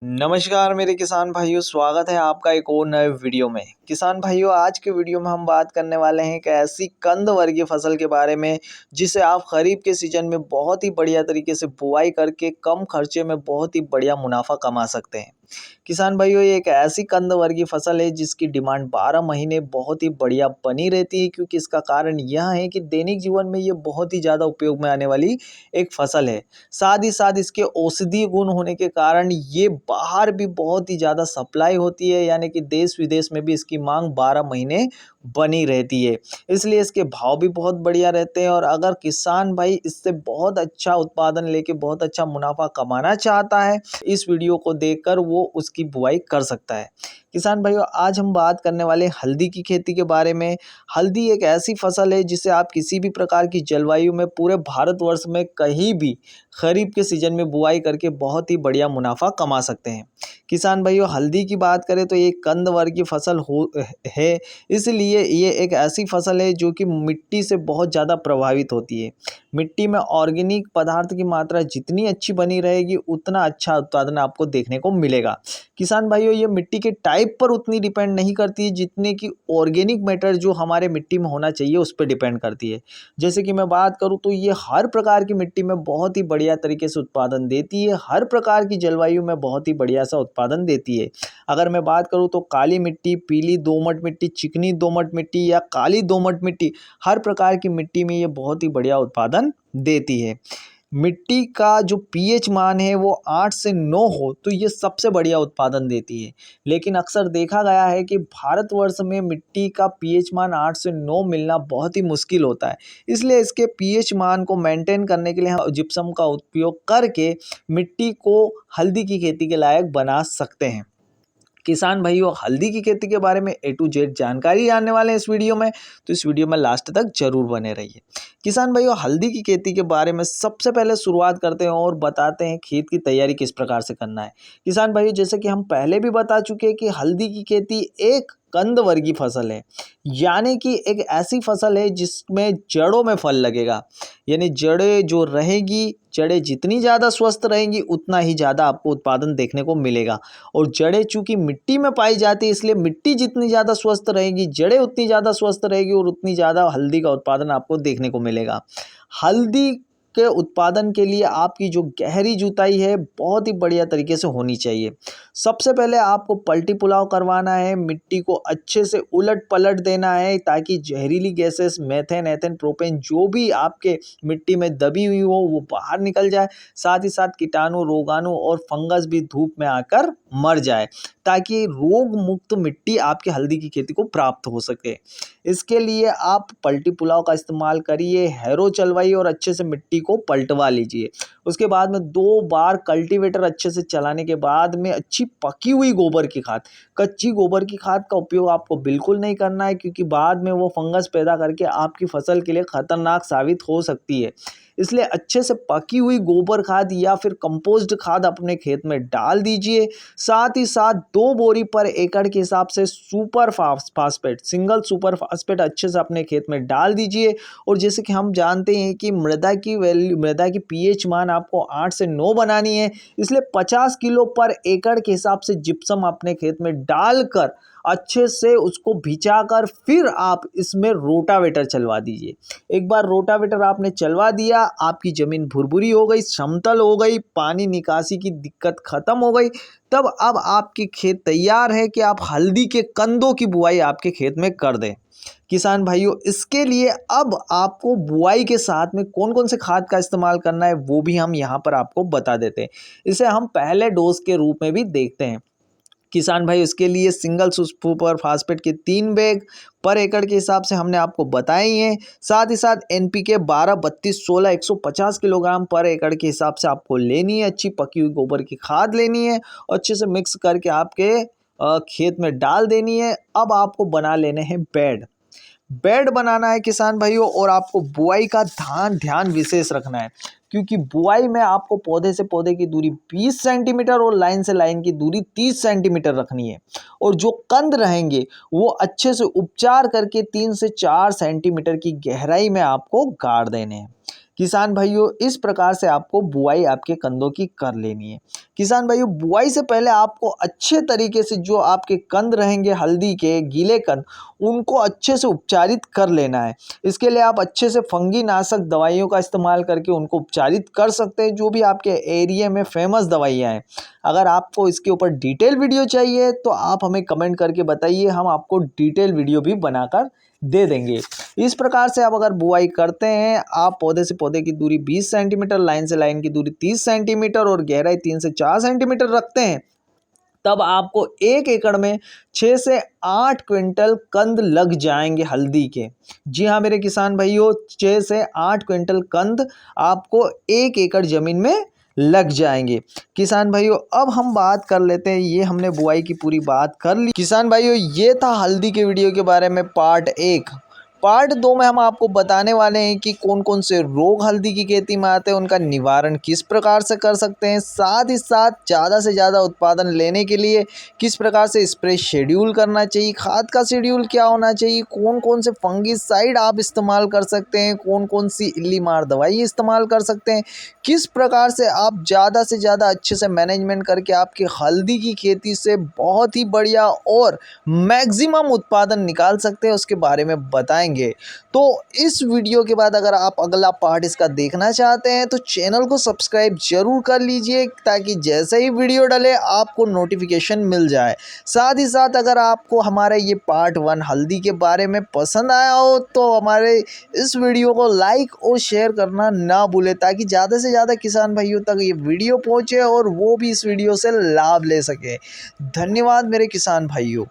नमस्कार मेरे किसान भाइयों, स्वागत है आपका एक और नए वीडियो में। किसान भाइयों, आज के वीडियो में हम बात करने वाले हैं एक ऐसी कंद वर्गीय फसल के बारे में जिसे आप खरीफ के सीजन में बहुत ही बढ़िया तरीके से बुआई करके कम खर्चे में बहुत ही बढ़िया मुनाफा कमा सकते हैं। किसान भाइयों, ये एक ऐसी कंद वर्गीय फसल है जिसकी डिमांड 12 महीने बहुत ही बढ़िया बनी रहती है, क्योंकि इसका कारण यह है कि दैनिक जीवन में ये बहुत ही ज़्यादा उपयोग में आने वाली एक फसल है। साथ ही साथ इसके औषधीय गुण होने के कारण ये बाहर भी बहुत ही ज़्यादा सप्लाई होती है, यानी कि देश विदेश में भी इसकी मांग 12 महीने बनी रहती है। इसलिए इसके भाव भी बहुत बढ़िया रहते हैं, और अगर किसान भाई इससे बहुत अच्छा उत्पादन लेके बहुत अच्छा मुनाफा कमाना चाहता है, इस वीडियो को देखकर वो उसकी बुआई कर सकता है। किसान भाइयों, आज हम बात करने वाले हल्दी की खेती के बारे में। हल्दी एक ऐसी फसल है जिसे आप किसी भी प्रकार की जलवायु में पूरे भारतवर्ष में कहीं भी खरीफ के सीजन में बुआई करके बहुत ही बढ़िया मुनाफा कमा सकते हैं। किसान भाइयों, हल्दी की बात करें तो ये कंद वर्ग की फसल है, इसलिए ये एक ऐसी फसल है जो कि मिट्टी से बहुत ज़्यादा प्रभावित होती है। मिट्टी में ऑर्गेनिक पदार्थ की मात्रा जितनी अच्छी बनी रहेगी उतना अच्छा उत्पादन आपको देखने को मिलेगा। किसान भाइयों, ये मिट्टी के टाइप पर उतनी डिपेंड नहीं करती है जितने कि ऑर्गेनिक मैटर जो हमारे मिट्टी में होना चाहिए उस पर डिपेंड करती है। जैसे कि मैं बात करूं तो ये हर प्रकार की मिट्टी में बहुत ही बढ़िया तरीके से उत्पादन देती है, हर प्रकार की जलवायु में बहुत ही बढ़िया सा उत्पादन देती है। अगर मैं बात करूं तो काली मिट्टी, पीली दोमट मिट्टी, चिकनी दोमट मिट्टी या काली दोमट मिट्टी, हर प्रकार की मिट्टी में ये बहुत ही बढ़िया उत्पादन देती है। मिट्टी का जो पीएच मान है वो 8 से 9 हो तो ये सबसे बढ़िया उत्पादन देती है। लेकिन अक्सर देखा गया है कि भारतवर्ष में मिट्टी का पीएच मान 8 से 9 मिलना बहुत ही मुश्किल होता है। इसलिए इसके पीएच मान को मेंटेन करने के लिए हम जिप्सम का उपयोग करके मिट्टी को हल्दी की खेती के लायक बना सकते हैं। किसान भाइयों, हल्दी की खेती के बारे में A to Z जानकारी जानने वाले हैं इस वीडियो में, तो इस वीडियो में लास्ट तक जरूर बने रहिए। किसान भाइयों, हल्दी की खेती के बारे में सबसे पहले शुरुआत करते हैं और बताते हैं खेत की तैयारी किस प्रकार से करना है। किसान भाइयों, जैसे कि हम पहले भी बता चुके हैं कि हल्दी की खेती एक कंद वर्गीय फसल है, यानी कि एक ऐसी फसल है जिसमें जड़ों में फल लगेगा। यानी जड़ें जो रहेगी, जड़ें जितनी ज़्यादा स्वस्थ रहेंगी उतना ही ज़्यादा आपको उत्पादन देखने को मिलेगा। और जड़ें चूंकि मिट्टी में पाई जाती है, इसलिए मिट्टी जितनी ज़्यादा स्वस्थ रहेगी, जड़ें उतनी ज़्यादा स्वस्थ रहेगी और उतनी ज़्यादा हल्दी का उत्पादन आपको देखने को मिलेगा। हल्दी के उत्पादन के लिए आपकी जो गहरी जुताई है बहुत ही बढ़िया तरीके से होनी चाहिए। सबसे पहले आपको पलटी पुलाव करवाना है, मिट्टी को अच्छे से उलट पलट देना है ताकि जहरीली गैसेस मेथेन, एथेन, प्रोपेन जो भी आपके मिट्टी में दबी हुई हो वो बाहर निकल जाए। साथ ही साथ कीटाणु, रोगाणु और फंगस भी धूप में आकर मर जाए, ताकि रोग मुक्त मिट्टी आपकी हल्दी की खेती को प्राप्त हो सके। इसके लिए आप पलटी पुलाव का इस्तेमाल करिए, हैरो चलवाइए और अच्छे से मिट्टी को पलटवा लीजिए। उसके बाद में 2 बार कल्टीवेटर अच्छे से चलाने के बाद में अच्छी पकी हुई गोबर की खाद, कच्ची गोबर की खाद का उपयोग आपको बिल्कुल नहीं करना है, क्योंकि बाद में वो फंगस पैदा करके आपकी फसल के लिए खतरनाक साबित हो सकती है। इसलिए अच्छे से पकी हुई गोबर खाद या फिर कंपोस्ट खाद अपने खेत में डाल दीजिए। साथ ही साथ 2 बोरी पर एकड़ के हिसाब से super phosphate, single super phosphate अच्छे से अपने खेत में डाल दीजिए। और जैसे कि हम जानते हैं कि मृदा की पीएच मान आपको 8 से 9 बनानी है, इसलिए 50 किलो पर एकड़ के हिसाब से जिप्सम अपने खेत में डालकर अच्छे से उसको भिजाकर फिर आप इसमें रोटावेटर चलवा दीजिए। एक बार रोटावेटर आपने चलवा दिया, आपकी ज़मीन भुरभुरी हो गई, समतल हो गई, पानी निकासी की दिक्कत खत्म हो गई, तब अब आपकी खेत तैयार है कि आप हल्दी के कंदों की बुआई आपके खेत में कर दें। किसान भाइयों, इसके लिए अब आपको बुआई के साथ में कौन कौन से खाद का इस्तेमाल करना है वो भी हम यहाँ पर आपको बता देते हैं। इसे हम पहले डोज के रूप में भी देखते हैं। किसान भाई, उसके लिए सिंगल सुपर फास्फेट के 3 बैग पर एकड़ के हिसाब से हमने आपको बताए ही हैं। साथ ही साथ NPK 12, 32, 16, 150 किलोग्राम पर एकड़ के हिसाब से आपको लेनी है। अच्छी पकी हुई गोबर की खाद लेनी है और अच्छे से मिक्स करके आपके खेत में डाल देनी है। अब आपको बना लेने हैं बेड बनाना है किसान भाइयों, और आपको बुआई का ध्यान विशेष रखना है, क्योंकि बुआई में आपको पौधे से पौधे की दूरी 20 सेंटीमीटर और लाइन से लाइन की दूरी 30 सेंटीमीटर रखनी है। और जो कंद रहेंगे वो अच्छे से उपचार करके 3 से 4 सेंटीमीटर की गहराई में आपको गाड़ देने हैं। किसान भाइयों इस प्रकार से आपको बुआई आपके कंदों की कर लेनी है। किसान भाइयों बुआई से पहले आपको अच्छे तरीके से जो आपके कंद रहेंगे हल्दी के गीले कंद उनको अच्छे से उपचारित कर लेना है। इसके लिए आप अच्छे से फंगी नाशक दवाइयों का इस्तेमाल करके उनको उपचारित कर सकते हैं, जो भी आपके एरिया में फेमस दवाइयाँ हैं। अगर आपको इसके ऊपर डिटेल वीडियो चाहिए तो आप हमें कमेंट करके बताइए, हम आपको डिटेल वीडियो भी बनाकर दे देंगे। इस प्रकार से आप अगर बुआई करते हैं, आप पौधे से पौधे की दूरी 20 सेंटीमीटर, लाइन से लाइन की दूरी 30 सेंटीमीटर और गहराई 3 से 4 सेंटीमीटर रखते हैं, तब आपको 1 एकड़ में 6 से 8 क्विंटल कंद लग जाएंगे हल्दी के। जी हाँ मेरे किसान भाइयों, 6 से 8 क्विंटल कंद आपको 1 एकड़ जमीन में लग जाएंगे। किसान भाइयों अब हम बात कर लेते हैं, ये हमने बुआई की पूरी बात कर ली। किसान भाइयों ये था हल्दी के वीडियो के बारे में पार्ट 1। पार्ट 2 में हम आपको बताने वाले हैं कि कौन कौन से रोग हल्दी की खेती में आते हैं, उनका निवारण किस प्रकार से कर सकते हैं, साथ ही साथ ज़्यादा से ज़्यादा उत्पादन लेने के लिए किस प्रकार से स्प्रे शेड्यूल करना चाहिए, खाद का शेड्यूल क्या होना चाहिए, कौन कौन से फंगिसाइड आप इस्तेमाल कर सकते हैं, कौन कौन सी इल्ली मार दवाई इस्तेमाल कर सकते हैं, किस प्रकार से आप ज़्यादा से ज़्यादा अच्छे से मैनेजमेंट करके आपकी हल्दी की खेती से बहुत ही बढ़िया और मैक्सिमम उत्पादन निकाल सकते हैं, उसके बारे में बताएंगे। तो इस वीडियो के बाद अगर आप अगला पार्ट इसका देखना चाहते हैं तो चैनल को सब्सक्राइब जरूर कर लीजिए, ताकि जैसे ही वीडियो डले आपको नोटिफिकेशन मिल जाए। साथ ही साथ अगर आपको हमारे ये पार्ट 1 हल्दी के बारे में पसंद आया हो तो हमारे इस वीडियो को लाइक और शेयर करना ना भूले, ताकि ज़्यादा से ज़्यादा किसान भाइयों तक ये वीडियो पहुँचे और वो भी इस वीडियो से लाभ ले सके। धन्यवाद मेरे किसान भाइयों।